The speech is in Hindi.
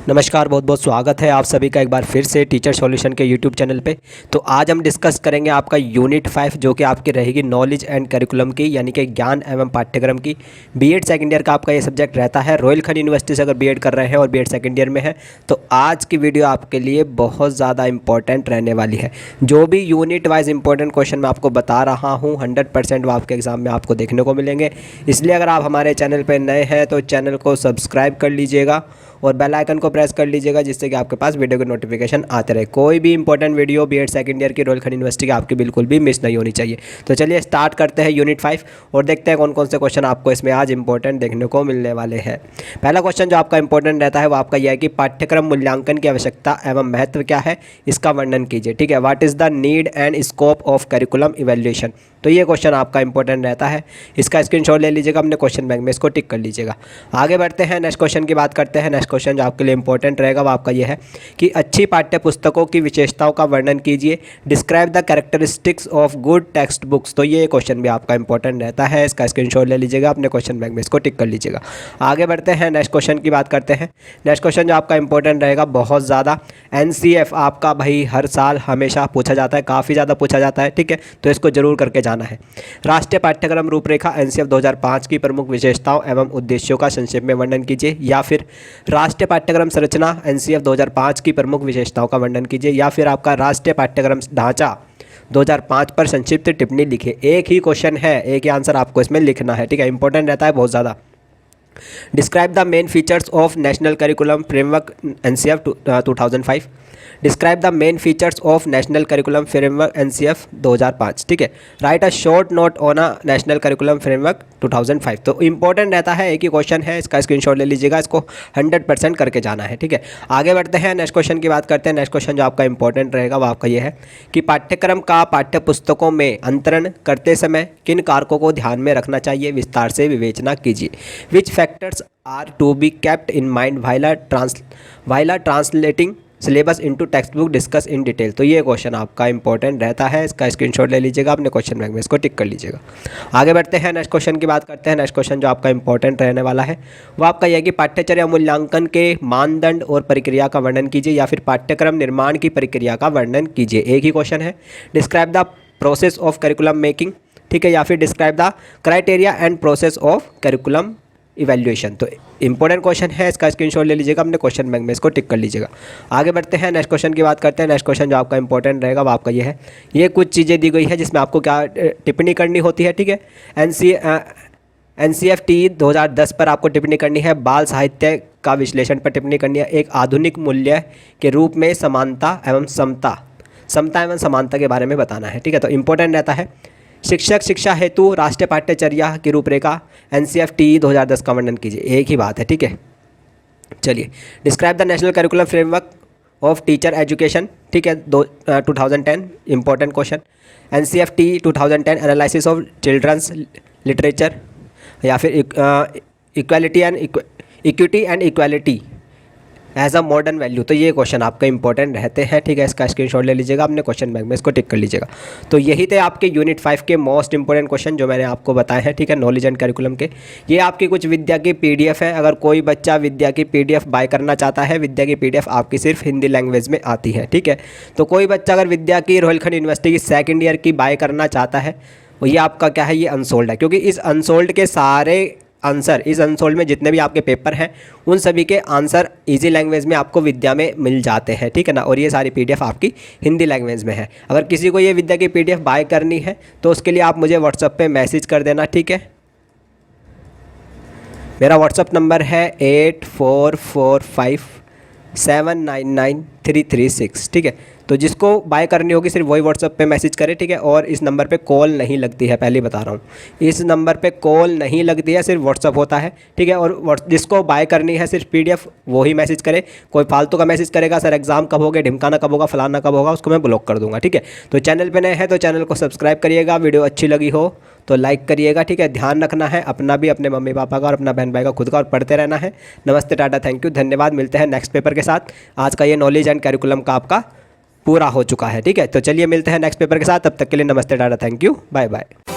नमस्कार, बहुत बहुत स्वागत है आप सभी का एक बार फिर से टीचर सॉल्यूशन के यूट्यूब चैनल पे। तो आज हम डिस्कस करेंगे आपका यूनिट 5 जो कि आपकी रहेगी नॉलेज एंड करिकुलम की, यानी कि ज्ञान एवं पाठ्यक्रम की। बीएड सेकंड ईयर का आपका ये सब्जेक्ट रहता है। रोहिलखंड यूनिवर्सिटी से अगर बीएड कर रहे हैं और बीएड सेकंड ईयर में है तो आज की वीडियो आपके लिए बहुत ज़्यादा इंपॉर्टेंट रहने वाली है। जो भी यूनिट वाइज इंपॉर्टेंट क्वेश्चन मैं आपको बता रहा हूँ 100% वो आपके एग्जाम में आपको देखने को मिलेंगे। इसलिए अगर आप हमारे चैनल पर नए हैं तो चैनल को सब्सक्राइब कर लीजिएगा और बेल आइकन को प्रेस कर लीजिएगा, जिससे कि आपके पास वीडियो की नोटिफिकेशन आते रहे। कोई भी important video BEd second year की रोहिलखंड यूनिवर्सिटी की आपकी बिल्कुल भी मिस नहीं होनी चाहिए। तो चलिए स्टार्ट करते हैं यूनिट 5 और देखते हैं कौन कौन से क्वेश्चन आपको इसमें आज इंपॉर्टेंट देखने को मिलने वाले हैं। पहला क्वेश्चन जो आपका इंपॉर्टेंट रहता है वो आपका यह है कि पाठ्यक्रम मूल्यांकन की आवश्यकता एवं महत्व क्या है, इसका वर्णन कीजिए। ठीक है, what is the need and scope of curriculum evaluation. तो ये क्वेश्चन आपका इंपॉर्टेंट रहता है। इसका स्क्रीनशॉट ले लीजिएगा, अपने क्वेश्चन बैंक में इसको टिक कर लीजिएगा। आगे बढ़ते हैं, नेक्स्ट क्वेश्चन की बात करते हैं। नेक्स्ट क्वेश्चन जो आपके लिए इंपॉर्टेंट रहेगा वो आपका ये है कि अच्छी पाठ्य पुस्तकों की विशेषताओं का वर्णन कीजिए। Describe the characteristics of good text books. तो ये क्वेश्चन भी आपका इंपॉर्टेंट रहता है। इसका स्क्रीनशॉट ले लीजिएगा, अपने क्वेश्चन बैंक में इसको टिक कर लीजिएगा। आगे बढ़ते हैं, नेक्स्ट क्वेश्चन की बात करते हैं। नेक्स्ट क्वेश्चन जो आपका इंपॉर्टेंट रहेगा बहुत ज़्यादा, एनसीएफ आपका भाई हर साल हमेशा पूछा जाता है, काफ़ी ज़्यादा पूछा जाता है। ठीक है, तो इसको जरूर करके जाना है। राष्ट्रीय पाठ्यक्रम रूपरेखा एनसीएफ 2005 की प्रमुख विशेषताओं एवं उद्देश्यों का संक्षेप में वर्णन कीजिए। या फिर राष्ट्रीय पाठ्यक्रम संरचना एनसीएफ 2005 की प्रमुख विशेषताओं का वर्णन कीजिए। या फिर आपका राष्ट्रीय पाठ्यक्रम ढांचा 2005 पर संक्षिप्त टिप्पणी लिखिए। एक ही क्वेश्चन है, एक ही आंसर आपको इसमें लिखना है। ठीक है, इंपॉर्टेंट रहता है बहुत ज़्यादा। Describe the main features of national curriculum framework NCF 2005। Describe the main features of national curriculum framework NCF 2005। ठीक है, right a short note on a national curriculum framework 2005। तो इंपॉर्टेंट रहता है, एक ही क्वेश्चन है, इसका स्क्रीनशॉट ले लीजिएगा, इसको 100% करके जाना है। ठीक है, आगे बढ़ते हैं, नेक्स्ट क्वेश्चन की बात करते हैं। नेक्स्ट क्वेश्चन जो आपका इंपॉर्टेंट रहेगा वो आपका ये है कि पाठ्यक्रम का पाठ्य पुस्तकों में अंतरण करते समय किन कारकों को ध्यान में रखना चाहिए, विस्तार से विवेचना कीजिए। Which factors are to be kept in mind while translating syllabus into text book, discuss in detail. तो ये क्वेश्चन आपका इंपॉर्टेंट रहता है। इसका स्क्रीनशॉट ले लीजिएगा, अपने क्वेश्चन बैंक में इसको टिक कर लीजिएगा। आगे बढ़ते हैं, नेक्स्ट क्वेश्चन की बात करते हैं। नेक्स्ट क्वेश्चन जो आपका इंपॉर्टेंट रहने वाला है वो आपका यह कि पाठ्यचर्या मूल्यांकन के मानदंड और प्रक्रिया का वर्णन कीजिए। या फिर पाठ्यक्रम निर्माण की प्रक्रिया का वर्णन कीजिए। एक ही क्वेश्चन है। Describe the process of curriculum making. ठीक है, या फिर describe the criteria and process of curriculum evaluation. तो इंपॉर्टेंट क्वेश्चन है, इसका स्क्रीनशॉट ले लीजिएगा, अपने क्वेश्चन बैंक में इसको टिक कर लीजिएगा। आगे बढ़ते हैं, नेक्स्ट क्वेश्चन की बात करते हैं। नेक्स्ट क्वेश्चन जो आपका इंपॉर्टेंट रहेगा वो आपका ये है, ये कुछ चीज़ें दी गई है जिसमें आपको क्या टिप्पणी करनी होती है। ठीक है, एनसीएफटी 2010 पर आपको टिप्पणी करनी है। बाल साहित्य का विश्लेषण पर टिप्पणी करनी है। एक आधुनिक मूल्य के रूप में समता एवं समानता के बारे में बताना है। ठीक है, तो इंपॉर्टेंट रहता है। शिक्षक शिक्षा हेतु राष्ट्रीय पाठ्यचर्या की रूपरेखा एनसीएफटी 2010 का वर्णन कीजिए। एक ही बात है। ठीक है, चलिए। Describe the national curriculum framework of teacher education. ठीक है, 2010 important question. NCFT 2010 analysis of children's literature. या फिर equity and equality as a modern value. तो ये क्वेश्चन आपका इंपॉर्टेंट रहते हैं। ठीक है, इसका स्क्रीनशॉट ले लीजिएगा, अपने क्वेश्चन बैंक में इसको टिक कर लीजिएगा। तो यही थे आपके यूनिट 5 के मोस्ट इंपॉर्टेंट क्वेश्चन जो मैंने आपको बताए हैं। ठीक है, नॉलेज एंड करिकुलम के। ये आपकी कुछ विद्या की पीडीएफ है। अगर कोई बच्चा विद्या की पीडीएफ बाय करना चाहता है, विद्या की पीडीएफ आपकी सिर्फ हिंदी लैंग्वेज में आती है। ठीक है, तो कोई बच्चा अगर विद्या की रोहिलखंड यूनिवर्सिटी की सेकेंड ईयर की बाय करना चाहता है, ये आपका क्या है, ये अनसोल्ड है। क्योंकि इस अनसोल्ड के सारे आंसर, इस अनसोल्ड में जितने भी आपके पेपर हैं उन सभी के आंसर इजी लैंग्वेज में आपको विद्या में मिल जाते हैं। ठीक है ना, और ये सारी पीडीएफ आपकी हिंदी लैंग्वेज में है। अगर किसी को ये विद्या की पीडीएफ बाय करनी है तो उसके लिए आप मुझे व्हाट्सएप पे मैसेज कर देना। ठीक है, मेरा व्हाट्सएप नंबर है 8445799336। ठीक है, तो जिसको बाय करनी होगी सिर्फ वही व्हाट्सएप पे मैसेज करे। ठीक है, और इस नंबर पे कॉल नहीं लगती है, पहले बता रहा हूँ, इस नंबर पे कॉल नहीं लगती है, सिर्फ व्हाट्सएप होता है। ठीक है, और जिसको बाय करनी है सिर्फ पीडीएफ वही मैसेज करे। कोई फालतू का मैसेज करेगा, सर एग्जाम कब होगा, ढिमकाना कब होगा, फलाना कब होगा, उसको मैं ब्लॉक कर दूंगा। ठीक है, तो चैनल पर नए हैं तो चैनल को सब्सक्राइब करिएगा। वीडियो अच्छी लगी हो तो लाइक करिएगा। ठीक है, ध्यान रखना है अपना भी, अपने मम्मी पापा का और अपना बहन भाई का, खुद का, और पढ़ते रहना है। नमस्ते, टाटा, थैंक यू, धन्यवाद। मिलते हैं नेक्स्ट पेपर के साथ। आज का ये नॉलेज एंड करिकुलम का आपका पूरा हो चुका है। ठीक है, तो चलिए मिलते हैं नेक्स्ट पेपर के साथ। तब तक के लिए नमस्ते, tata, thank you, bye bye.